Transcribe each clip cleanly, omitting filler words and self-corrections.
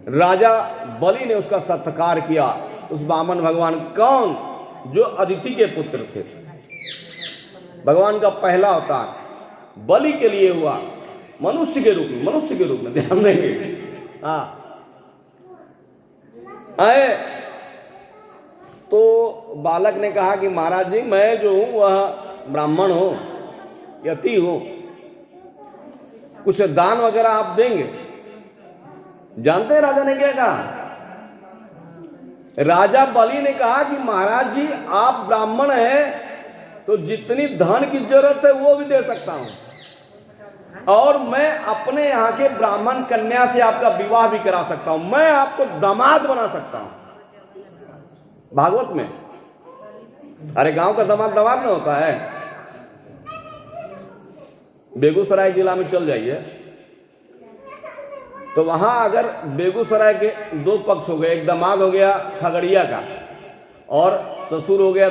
राजा बलि ने उसका सत्कार किया। उस वामन भगवान कौन? जो अदिति के पुत्र थे। भगवान का पहला अवतार बलि के लिए हुआ, मनुष्य के रूप में ध्यान देंगे। हाँ, आए तो बालक ने कहा कि महाराज जी, मैं जो हूं वह ब्राह्मण हूं, यति हूं, कुछ दान वगैरह आप देंगे? जानते हैं राजा ने क्या कहा? राजा बलि ने कहा कि महाराज जी, आप ब्राह्मण हैं तो जितनी धन की जरूरत है वो भी दे सकता हूं, और मैं अपने यहाँ के ब्राह्मण कन्या से आपका विवाह भी करा सकता हूं, मैं आपको दामाद बना सकता हूं। भागवत में, अरे गांव का दामाद में होता है। बेगूसराय जिला में चल जाइए तो वहां अगर बेगूसराय के दो पक्ष हो गए, एक दामाद हो गया खगड़िया का और ससुर हो गया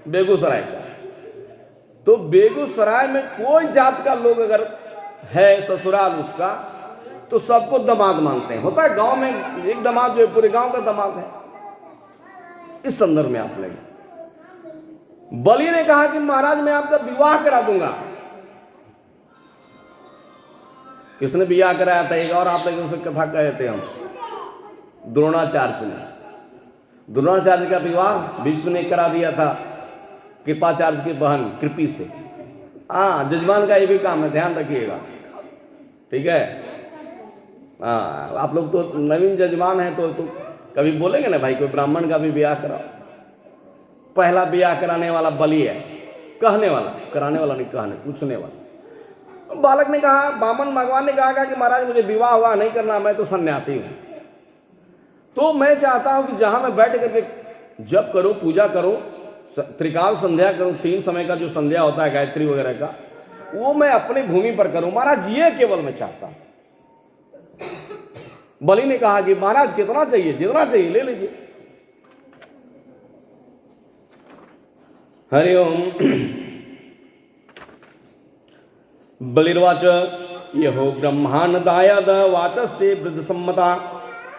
बेगूसराय का, तो बेगूसराय में कोई जात का लोग अगर है ससुराल उसका, तो सबको दामाद मानते हैं। होता है गांव में एक दामाद जो है पूरे गांव का दामाद है। इस संदर्भ में आप लेंगे। बलि ने कहा कि महाराज मैं आपका विवाह करा दूंगा। किसने विवाह कराया था? एक और आप लोग उसे कथा कहे थे हम, द्रोणाचार्य ने। द्रोणाचार्य का विवाह भीष्म ने करा दिया था कृपाचार्य की बहन कृपी से। हाँ, जजमान का ये भी काम है, ध्यान रखिएगा, ठीक है। हाँ, आप लोग तो नवीन जजमान हैं तो कभी बोलेंगे ना भाई कोई ब्राह्मण का भी ब्याह कराओ। पहला ब्याह कराने वाला बलि है, कहने वाला, कराने वाला नहीं, कहने पूछने वाला। बालक ने कहा, वामन भगवान ने कहा कि महाराज मुझे विवाह हुआ नहीं करना, मैं तो सन्यासी हूं, तो मैं चाहता हूं कि जहां मैं बैठ करके जप करूं, पूजा करूं, त्रिकाल संध्या करूं, 3 समय का जो संध्या होता है गायत्री वगैरह का, वो मैं अपनी भूमि पर करूं। महाराज ये केवल मैं चाहता हूं। बलि ने कहा कि महाराज कितना चाहिए? जितना चाहिए ले लीजिए। हरिओम। बलिर्वाच यहो ब्रह्मांडायाद वाचस्ते वृद्ध सम्मता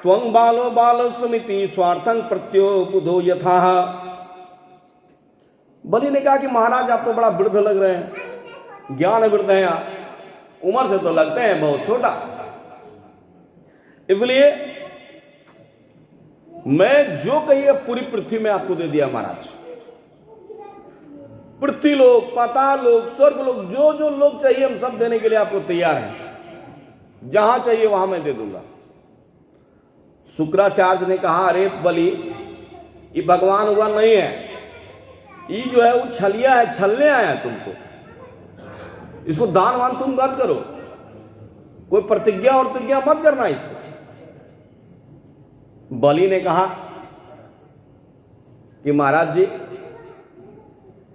त्वं बालो बाल समिति स्वार्थं प्रत्यो बुधो यथा। बलि ने कहा कि महाराज आप तो बड़ा वृद्ध लग रहे हैं, ज्ञान वृद्ध हैं आप, उम्र से तो लगते हैं बहुत छोटा, इसलिए मैं जो कहिए पूरी पृथ्वी में आपको दे दिया महाराज। पृथ्वी लोक, पाताल लोक, स्वर्ग लोक, जो जो लोग चाहिए हम सब देने के लिए आपको तैयार हैं, जहां चाहिए वहां मैं दे दूंगा। शुक्राचार्य ने कहा, अरे बलि, ये भगवान हुआ नहीं है, ये जो है वो छलिया है, छलने आया है तुमको, इसको दान वान तुम मत करो, कोई प्रतिज्ञा और प्रतिज्ञा मत करना इसको। बलि ने कहा कि महाराज जी,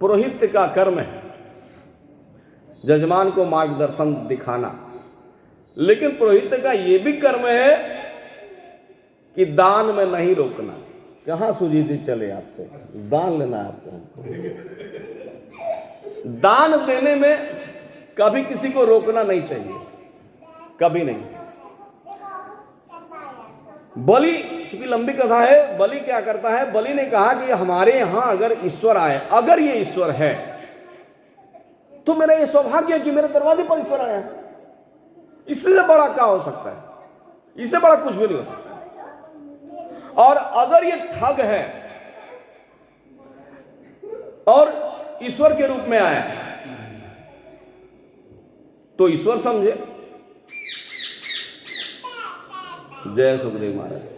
पुरोहित का कर्म है जजमान को मार्गदर्शन दिखाना, लेकिन पुरोहित का यह भी कर्म है कि दान में नहीं रोकना। कहां सुजीति चले आपसे, दान लेना है आपसे। दान देने में कभी किसी को रोकना नहीं चाहिए, कभी नहीं। बलि, चूंकि लंबी कथा है, बलि क्या करता है? बलि ने कहा कि हमारे यहां अगर ईश्वर आए, अगर ये ईश्वर है तो मेरा ये सौभाग्य है कि मेरे दरवाजे पर ईश्वर आया है। इससे बड़ा क्या हो सकता है? इससे बड़ा कुछ भी नहीं हो सकता। और अगर ये ठग है और ईश्वर के रूप में आया तो ईश्वर समझे। जय सुखदेव महाराज।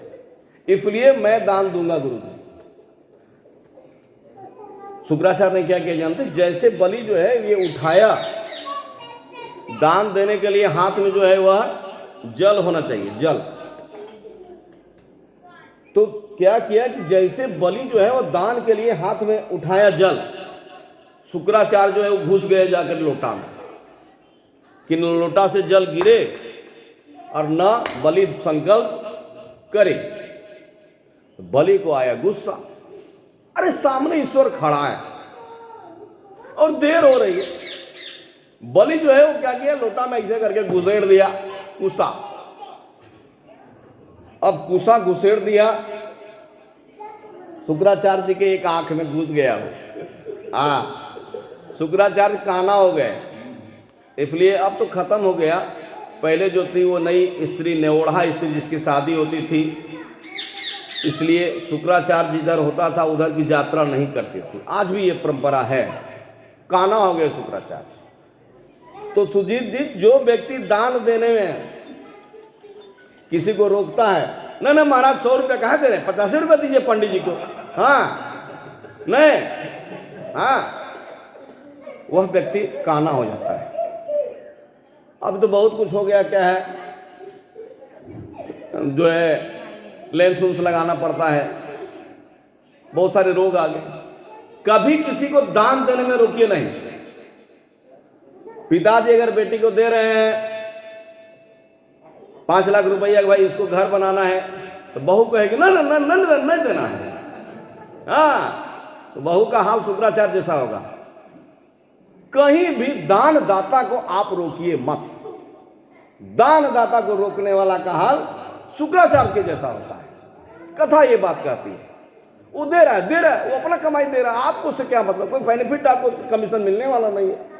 इसलिए मैं दान दूंगा गुरु जी। शुक्राचार्य ने क्या किया जानते? जैसे बलि जो है ये उठाया, दान देने के लिए हाथ में जो है वह जल होना चाहिए, जल। तो क्या किया कि जैसे बलि जो है वह दान के लिए हाथ में उठाया जल, शुक्राचार्य जो है वो घुस गए जाकर लोटा में, कि लोटा से जल गिरे और न बलि संकल्प करे। तो बलि को आया गुस्सा, अरे सामने ईश्वर खड़ा है और देर हो रही है। बलि जो है वो क्या किया, लोटा में ऐसे करके गुजेड़ दिया, गुस्सा। अब कुसा घुसेड़ दिया, शुक्राचार्य जी के एक आंख में घुस गया वो। शुक्राचार्य काना हो गए, इसलिए अब तो खत्म हो गया। पहले जो थी वो नई स्त्री, नेओढ़ा स्त्री जिसकी शादी होती थी, इसलिए शुक्राचार्य जिधर होता था उधर की यात्रा नहीं करती थी। आज भी ये परंपरा है, काना हो गए शुक्राचार्य। तो सुजीत जी, जो व्यक्ति दान देने में किसी को रोकता है, ना ना महाराज 100 रुपया कहाँ दे रहे हैं, 85 रुपया दीजिए पंडित जी को, हाँ नहीं, हाँ, वह व्यक्ति काना हो जाता है। अब तो बहुत कुछ हो गया, क्या है, जो है लेंस उन्स लगाना पड़ता है, बहुत सारे रोग आ गए। कभी किसी को दान देने में रोकिए नहीं। पिताजी अगर बेटी को दे रहे हैं 5 लाख रुपया, भाई इसको घर बनाना है, तो बहू कहेगी ना ना ना नहीं देना है, हाँ, तो बहू का हाल शुक्राचार्य जैसा होगा। कहीं भी दान दाता को आप रोकिए मत। दान दाता को रोकने वाला का हाल शुक्राचार्य के जैसा होता है। कथा ये बात कहती है, वो दे रहा है, वो अपना कमाई दे रहा है, आपको उससे क्या मतलब, कोई बेनिफिट आपको कमीशन मिलने वाला नहीं है।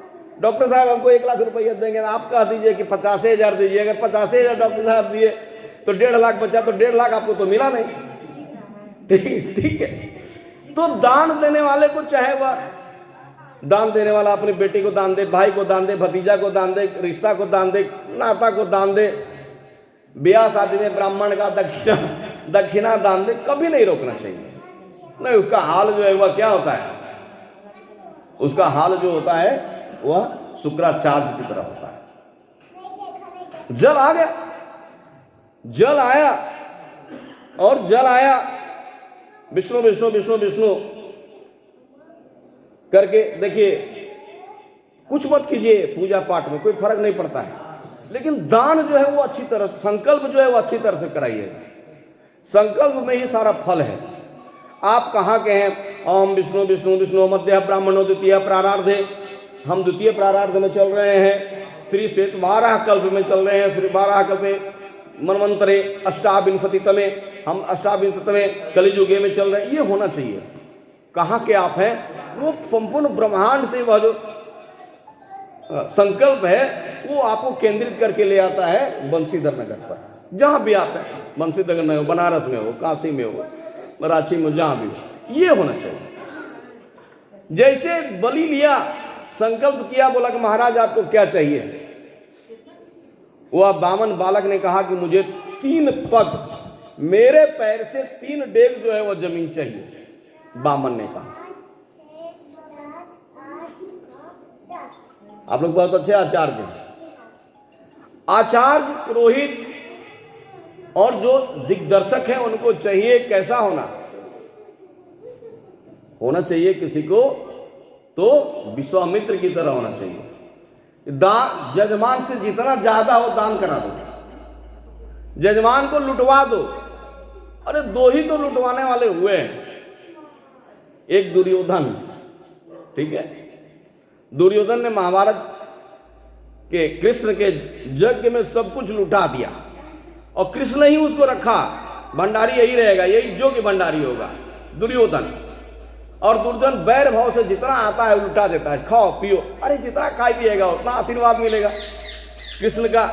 डॉक्टर साहब हमको 1 लाख रुपया देंगे, आप कह दीजिए कि 85,000 दीजिए। अगर 85,000 डॉक्टर साहब दिए तो 1.5 लाख बचा, तो 1.5 लाख आपको तो मिला नहीं। ठीक है। तो दान देने वाले को, चाहे वह दान देने वाला अपनी बेटी को दान दे, भाई को दान दे, भतीजा को दान दे, रिश्ता को दान दे, नाता को दान दे, ब्याह शादी में ब्राह्मण का दक्षिणा दान दे, कभी नहीं रोकना चाहिए। नहीं, उसका हाल जो है वह क्या होता है, उसका हाल जो होता है वह शुक्राचार्य की तरह होता है। जल आ गया, जल आया, और जल आया, विष्णु विष्णु विष्णु विष्णु करके देखिए, कुछ मत कीजिए पूजा पाठ में, कोई फर्क नहीं पड़ता है, लेकिन दान जो है वो अच्छी तरह, संकल्प जो है वो अच्छी तरह से कराइएगा। संकल्प में ही सारा फल है। आप कहाँ के हैं, ओम विष्णु विष्णु विष्णु मध्य ब्राह्मणो द्वितीय प्रारार्धे, हम द्वितीय प्रारार्ध में चल रहे हैं, श्री श्वेत 12 कल्प में चल रहे हैं, श्री 12 कल्पे मनवंतरे अष्टाविंशतितमे, हम 28वें कलियुगे में चल रहे हैं। ये होना चाहिए। कहाँ के आप हैं, वो संपूर्ण ब्रह्मांड से वह जो संकल्प है वो आपको केंद्रित करके ले आता है बंशीधर नगर पर। जहाँ भी आप हैं, बंशीधर में हो, बनारस में हो, काशी में हो, रांची में, जहाँ भी हो, ये होना चाहिए। जैसे बलि लिया, संकल्प किया, बोला कि महाराज आपको क्या चाहिए, वह बामन बालक ने कहा कि मुझे 3 पग, मेरे पैर से 3 डेग जो है वह जमीन चाहिए। बामन ने कहा। आप लोग बहुत अच्छे आचार्य हैं। आचार्य, पुरोहित और जो दिग्दर्शक हैं उनको चाहिए कैसा होना चाहिए किसी को तो विश्वामित्र की तरह होना चाहिए। जजमान से जितना ज्यादा हो दान करा दो, जजमान को लुटवा दो। अरे 2 ही तो लुटवाने वाले हुए हैं, एक दुर्योधन, ठीक है। दुर्योधन ने महाभारत के कृष्ण के यज्ञ में सब कुछ लुटा दिया, और कृष्ण ही उसको रखा, भंडारी यही रहेगा, यही जो कि भंडारी होगा दुर्योधन। और दुर्योधन बैर भाव से जितना आता है लुटा देता है, खाओ पियो, अरे जितना खाई पिएगा उतना आशीर्वाद मिलेगा कृष्ण का।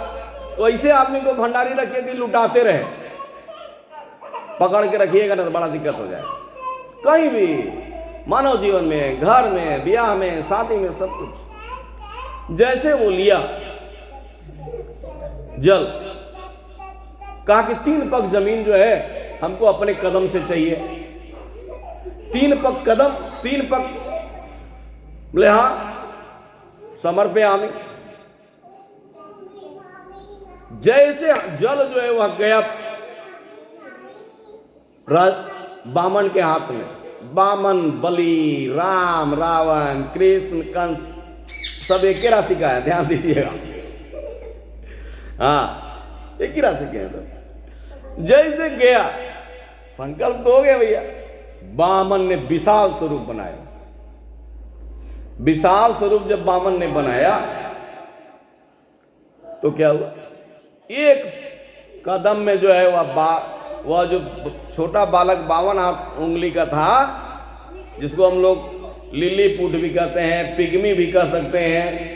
तो ऐसे आदमी को भंडारी रखिए कि लुटाते रहे, पकड़ के रखिएगा ना तो बड़ा दिक्कत हो जाए। कहीं भी मानव जीवन में, घर में, ब्याह में, शादी में, सब कुछ। जैसे वो लिया जल, कहा कि 3 पग जमीन जो है हमको अपने कदम से चाहिए। 3 पग कदम, 3 पग, बोले हाँ समर्पयामि। जैसे जल जो है वह गया बामन के हाथ में, बामन, बलि, राम, रावण, कृष्ण, कंस सब एक ही राशि का है, ध्यान दीजिएगा। हाँ, एक ही राशि के हैं सब। जैसे गया, संकल्प तो हो गया भैया। बामन ने विशाल स्वरूप बनाया। विशाल स्वरूप जब बामन ने बनाया तो क्या हुआ, एक कदम में जो है वह वह जो छोटा बालक 52 उंगली का था, जिसको हम लोग लिलीपुट भी कहते हैं, पिग्मी भी कह सकते हैं,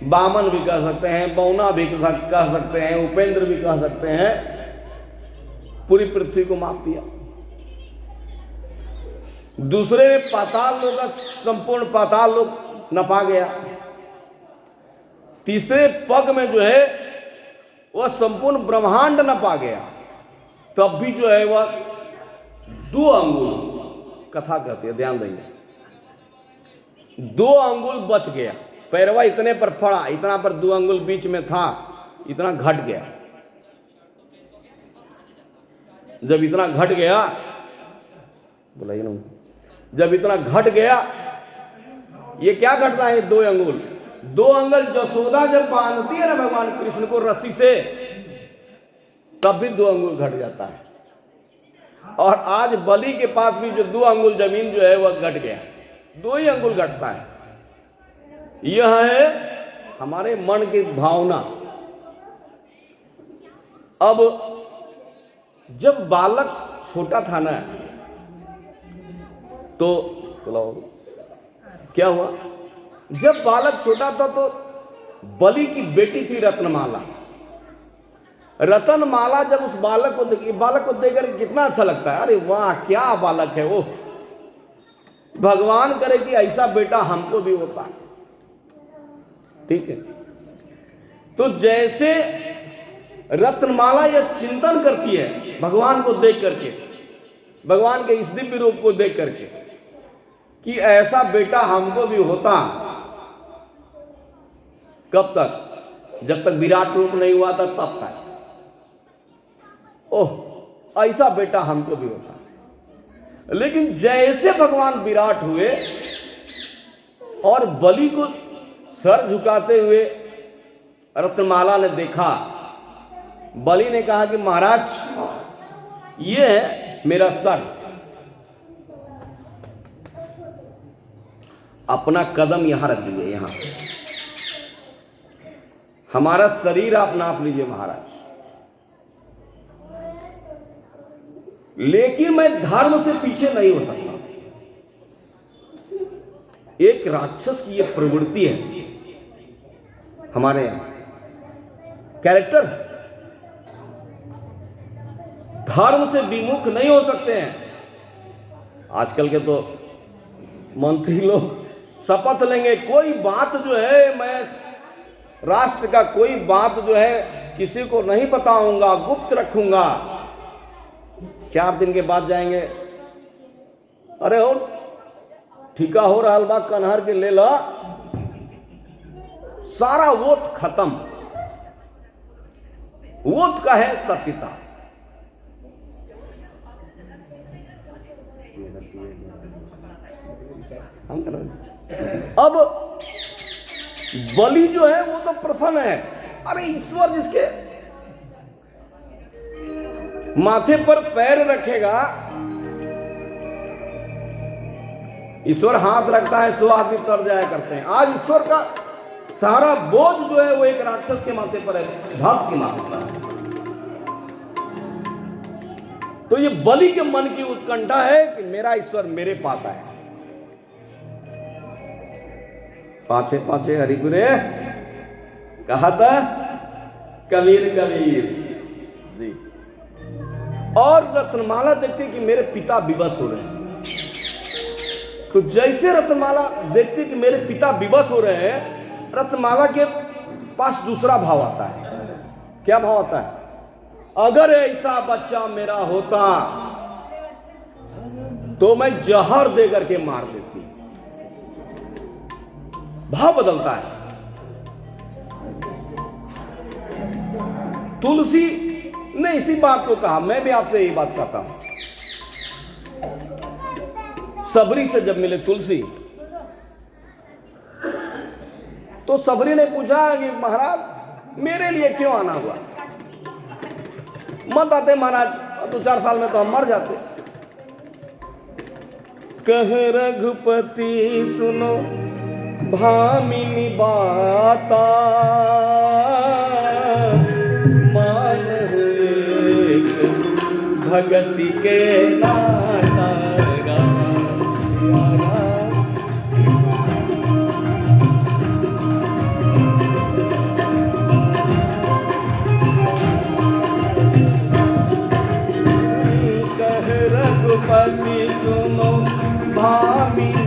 बामन भी कह सकते हैं, बौना भी कह सकते हैं, उपेंद्र भी कह सकते हैं, पूरी पृथ्वी को माप दिया। दूसरे में पाताल लोक का संपूर्ण पाताल लोक नपा गया। तीसरे पग में जो है वह संपूर्ण ब्रह्मांड नपा गया। तब भी जो है वह 2 अंगुल, कथा कहती है, ध्यान देंगे, 2 अंगुल बच गया। पैरवा इतने पर पड़ा, इतना पर 2 अंगुल बीच में था, इतना घट गया। जब इतना घट गया, बोला ना, जब इतना घट गया, ये क्या घटना है? 2 अंगुल, 2 अंगुल जसोदा जब बांधती है ना भगवान कृष्ण को रस्सी से, तब भी 2 अंगुल घट जाता है। और आज बलि के पास भी जो 2 अंगुल जमीन जो है वह घट गया, 2 ही अंगुल घटता है। यह है हमारे मन की भावना। अब जब बालक छोटा था ना, तो क्या हुआ? जब बालक छोटा था तो बलि की बेटी थी रत्नमाला। रत्नमाला जब उस बालक को देखकर कितना अच्छा लगता है, अरे वाह क्या बालक है वो, भगवान करे कि ऐसा बेटा हमको भी होता। ठीक है, तो जैसे रत्नमाला यह चिंतन करती है भगवान को देख करके, भगवान के इस दिव्य रूप को देख करके, कि ऐसा बेटा हमको भी होता। कब तक? जब तक विराट रूप नहीं हुआ था तब तक। ओह ऐसा बेटा हमको भी होता। लेकिन जैसे भगवान विराट हुए और बलि को सर झुकाते हुए रत्नमाला ने देखा, बलि ने कहा कि महाराज ये है मेरा सर, अपना कदम यहां रख दीजिए, यहां हमारा शरीर आप नाप लीजिए महाराज, लेकिन मैं धर्म से पीछे नहीं हो सकता। एक राक्षस की यह प्रवृत्ति है हमारे यहां, कैरेक्टर, धर्म से विमुख नहीं हो सकते हैं। आजकल के तो मंत्री लोग शपथ लेंगे, कोई बात जो है मैं राष्ट्र का कोई बात जो है किसी को नहीं बताऊंगा, गुप्त रखूंगा। 4 दिन के बाद जाएंगे, अरे हो ठीका हो रहा बा कन्हर के ले ला, सारा वोट खत्म। वोट का है सत्यता। अब बलि जो है वो तो प्रसन्न है, अरे ईश्वर जिसके माथे पर पैर रखेगा, ईश्वर हाथ रखता है 100 आदमी तर जाया करते हैं। आज ईश्वर का सारा बोझ जो है वो एक राक्षस के माथे पर है, भक्त के माथे पर है। तो ये बलि के मन की उत्कंठा है कि मेरा ईश्वर मेरे पास आए। पाछे पाछे हरिपुरे कहा था कबीर कबीर जी। और रत्नमाला देखती कि मेरे पिता विवश हो रहे हैं, तो जैसे रत्नमाला देखती कि मेरे पिता विवश हो रहे हैं, रत्नमाला के पास दूसरा भाव आता है। क्या भाव आता है? अगर ऐसा बच्चा मेरा होता तो मैं जहर दे करके मार देती। भाव बदलता है। तुलसी ने इसी बात को कहा, मैं भी आपसे यही बात कहता हूं। सबरी से जब मिले तुलसी, तो सबरी ने पूछा कि महाराज मेरे लिए क्यों आना हुआ? मत आते महाराज, 2-4 साल में तो हम मर जाते। कह रघुपति सुनो भामिनी बाता, मान भगति के नाता कह रघुपति सुनो भामिनी